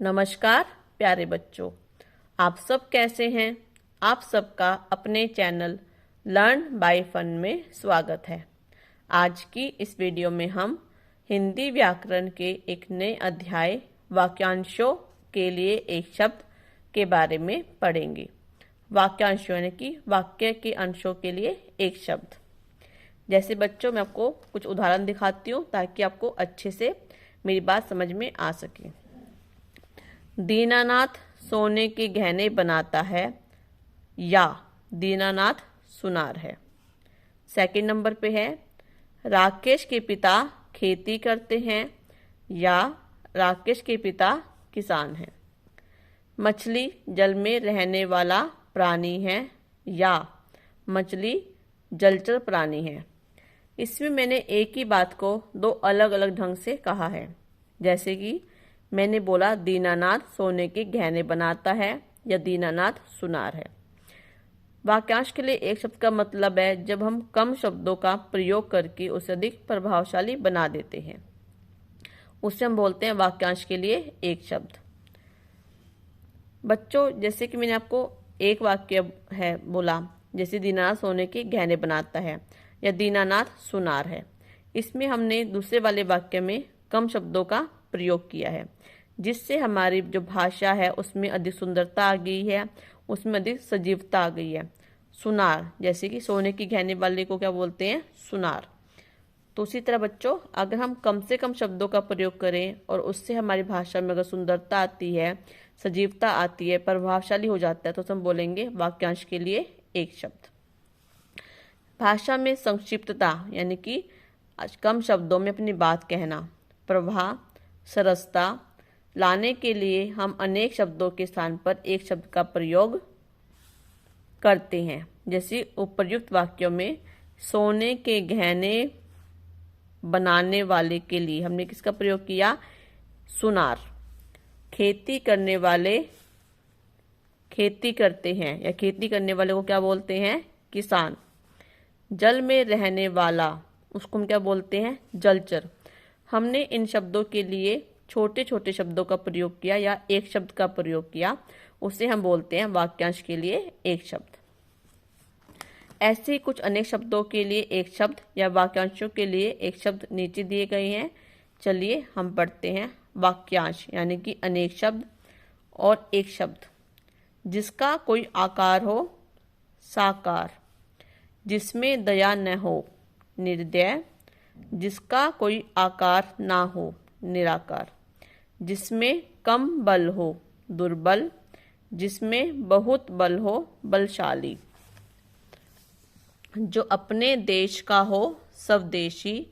नमस्कार प्यारे बच्चों, आप सब कैसे हैं। आप सबका अपने चैनल लर्न बाय फन में स्वागत है। आज की इस वीडियो में हम हिंदी व्याकरण के एक नए अध्याय वाक्यांशों के लिए एक शब्द के बारे में पढ़ेंगे। वाक्यांशों यानी कि वाक्य के अंशों के लिए एक शब्द। जैसे बच्चों, मैं आपको कुछ उदाहरण दिखाती हूँ ताकि आपको अच्छे से मेरी बात समझ में आ सके। दीनानाथ सोने के गहने बनाता है या दीनानाथ सुनार है। सेकंड नंबर पे है राकेश के पिता खेती करते हैं या राकेश के पिता किसान हैं। मछली जल में रहने वाला प्राणी है या मछली जलचर प्राणी है। इसमें मैंने एक ही बात को दो अलग अलग ढंग से कहा है। जैसे कि मैंने बोला दीनानाथ सोने के गहने बनाता है या दीनानाथ सुनार है। वाक्यांश के लिए एक शब्द का मतलब है जब हम कम शब्दों का प्रयोग करके उसे अधिक प्रभावशाली बना देते हैं, उसे हम बोलते हैं वाक्यांश के लिए एक शब्द। बच्चों, जैसे कि मैंने आपको एक वाक्य है बोला, जैसे दीनानाथ सोने के गहने बनाता है या दीनानाथ सुनार है। इसमें हमने दूसरे वाले वाक्य में कम शब्दों का प्रयोग किया है, जिससे हमारी जो भाषा है उसमें अधिक सुंदरता आ गई है, उसमें अधिक सजीवता आ गई है। सुनार, जैसे कि सोने की गहने वाले को क्या बोलते हैं, सुनार। तो उसी तरह बच्चों, अगर हम कम से कम शब्दों का प्रयोग करें और उससे हमारी भाषा में अगर सुंदरता आती है, सजीवता आती है, प्रभावशाली हो जाता है, तो हम बोलेंगे वाक्यांश के लिए एक शब्द। भाषा में संक्षिप्तता यानी कि कम शब्दों में अपनी बात कहना, प्रवाह, सरसता लाने के लिए हम अनेक शब्दों के स्थान पर एक शब्द का प्रयोग करते हैं। जैसे उपर्युक्त वाक्यों में सोने के गहने बनाने वाले के लिए हमने किसका प्रयोग किया, सुनार। खेती करने वाले खेती करते हैं या खेती करने वाले को क्या बोलते हैं, किसान। जल में रहने वाला उसको हम क्या बोलते हैं, जलचर। हमने इन शब्दों के लिए छोटे छोटे शब्दों का प्रयोग किया या एक शब्द का प्रयोग किया, उसे हम बोलते हैं वाक्यांश के लिए एक शब्द। ऐसे ही कुछ अनेक शब्दों के लिए एक शब्द या वाक्यांशों के लिए एक शब्द नीचे दिए गए हैं। चलिए हम पढ़ते हैं। वाक्यांश यानी कि अनेक शब्द और एक शब्द। जिसका कोई आकार हो, साकार। जिसमें दया न हो, निर्दय। जिसका कोई आकार ना हो, निराकार। जिसमें कम बल हो, दुर्बल। जिसमें बहुत बल हो, बलशाली। जो अपने देश का हो, स्वदेशी।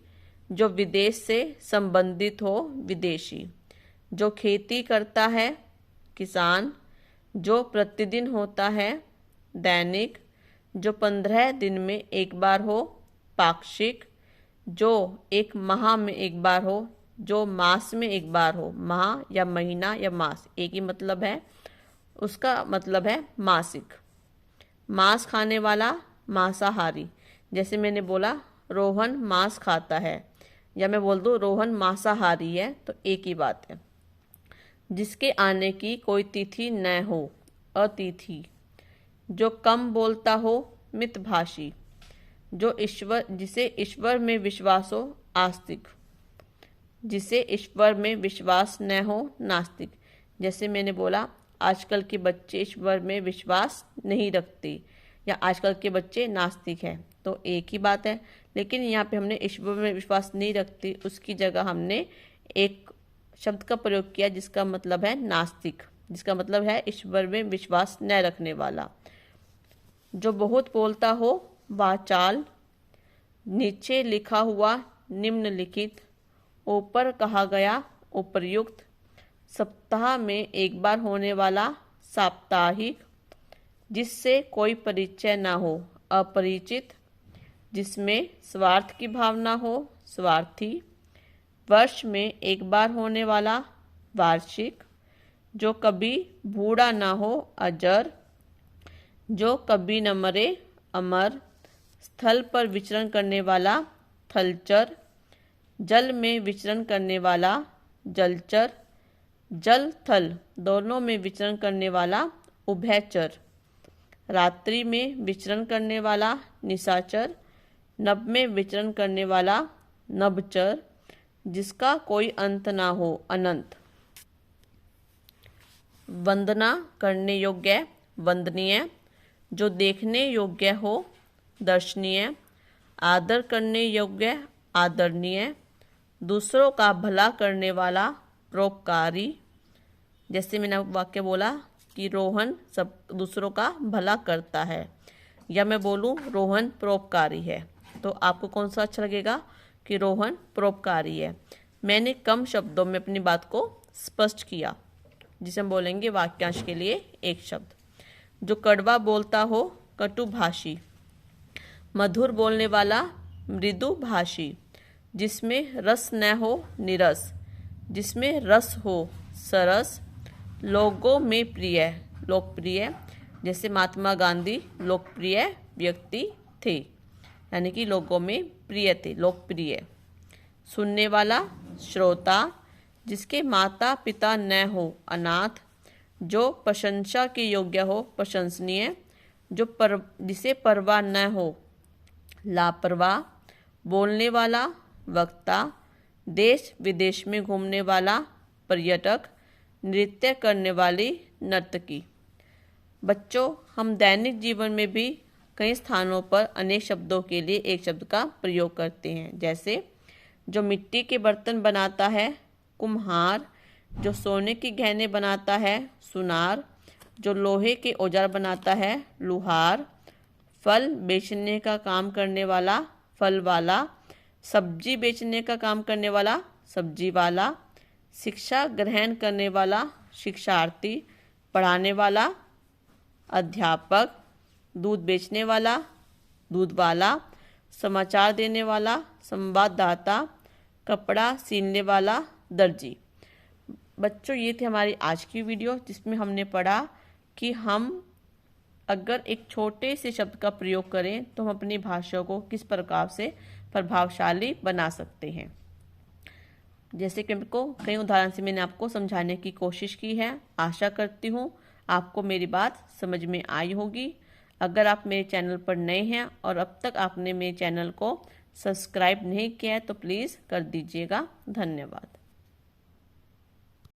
जो विदेश से संबंधित हो, विदेशी। जो खेती करता है, किसान। जो प्रतिदिन होता है, दैनिक। जो 15 दिन में एक बार हो, पाक्षिक। जो एक माह में एक बार हो, जो मास में एक बार हो। माह या महीना या मास एक ही मतलब है, उसका मतलब है मासिक। मांस खाने वाला, मांसाहारी। जैसे मैंने बोला रोहन मांस खाता है, या मैं बोल दूं रोहन मांसाहारी है, तो एक ही बात है। जिसके आने की कोई तिथि न हो, अतिथि। जो कम बोलता हो, मितभाषी। जो ईश्वर जिसे ईश्वर में विश्वास हो, आस्तिक। जिसे ईश्वर में विश्वास न हो, नास्तिक। जैसे मैंने बोला आजकल के बच्चे ईश्वर में विश्वास नहीं रखते या आजकल के बच्चे नास्तिक हैं, तो एक ही बात है। लेकिन यहाँ पे हमने ईश्वर में विश्वास नहीं रखती, उसकी जगह हमने एक शब्द का प्रयोग किया जिसका मतलब है नास्तिक, जिसका मतलब है ईश्वर में विश्वास न रखने वाला। जो बहुत बोलता हो, वाचाल। नीचे लिखा हुआ, निम्नलिखित। ऊपर कहा गया, उपर्युक्त। सप्ताह में एक बार होने वाला, साप्ताहिक। जिससे कोई परिचय ना हो, अपरिचित। जिसमें स्वार्थ की भावना हो, स्वार्थी। वर्ष में एक बार होने वाला, वार्षिक। जो कभी बूढ़ा ना हो, अजर। जो कभी न मरे, अमर। स्थल पर विचरण करने वाला, थलचर। जल में विचरण करने वाला, जलचर। जल थल दोनों में विचरण करने वाला उभयचर, रात्रि में विचरण करने वाला निशाचर, नभ में विचरण करने वाला नभचर, जिसका कोई अंत ना हो अनंत। वंदना करने योग्य वंदनीय, जो देखने योग्य हो दर्शनीय, आदर करने योग्य आदरणीय, दूसरों का भला करने वाला परोपकारी। जैसे मैंने वाक्य बोला कि रोहन सब दूसरों का भला करता है, या मैं बोलूँ रोहन परोपकारी है, तो आपको कौन सा अच्छा लगेगा कि रोहन परोपकारी है। मैंने कम शब्दों में अपनी बात को स्पष्ट किया, जिसे हम बोलेंगे वाक्यांश के लिए एक शब्द। जो कड़वा बोलता हो कटुभाषी, मधुर बोलने वाला मृदु भाषी, जिसमें रस न हो निरस, जिसमें रस हो सरस, लोगों में प्रिय लोकप्रिय, जैसे महात्मा गांधी लोकप्रिय व्यक्ति थे, यानी कि लोगों में प्रिय थे लोकप्रिय। सुनने वाला श्रोता, जिसके माता पिता न हो अनाथ, जो प्रशंसा के योग्य हो प्रशंसनीय, जिसे परवाह न हो लापरवाह। बोलने वाला वक्ता, देश विदेश में घूमने वाला पर्यटक, नृत्य करने वाली नर्तकी। बच्चों, हम दैनिक जीवन में भी कई स्थानों पर अनेक शब्दों के लिए एक शब्द का प्रयोग करते हैं। जैसे जो मिट्टी के बर्तन बनाता है कुम्हार, जो सोने के गहने बनाता है सुनार, जो लोहे के औजार बनाता है लुहार, फल बेचने का काम करने वाला फल वाला, सब्जी बेचने का काम करने वाला सब्जी वाला, शिक्षा ग्रहण करने वाला शिक्षार्थी, पढ़ाने वाला अध्यापक, दूध बेचने वाला दूध वाला, समाचार देने वाला संवाददाता, कपड़ा सीलने वाला दर्जी। बच्चों, ये थी हमारी आज की वीडियो, जिसमें हमने पढ़ा कि हम अगर एक छोटे से शब्द का प्रयोग करें तो हम अपनी भाषा को किस प्रकार से प्रभावशाली बना सकते हैं। जैसे कि कई उदाहरण से मैंने आपको समझाने की कोशिश की है। आशा करती हूँ आपको मेरी बात समझ में आई होगी। अगर आप मेरे चैनल पर नए हैं और अब तक आपने मेरे चैनल को सब्सक्राइब नहीं किया है तो प्लीज़ कर दीजिएगा। धन्यवाद।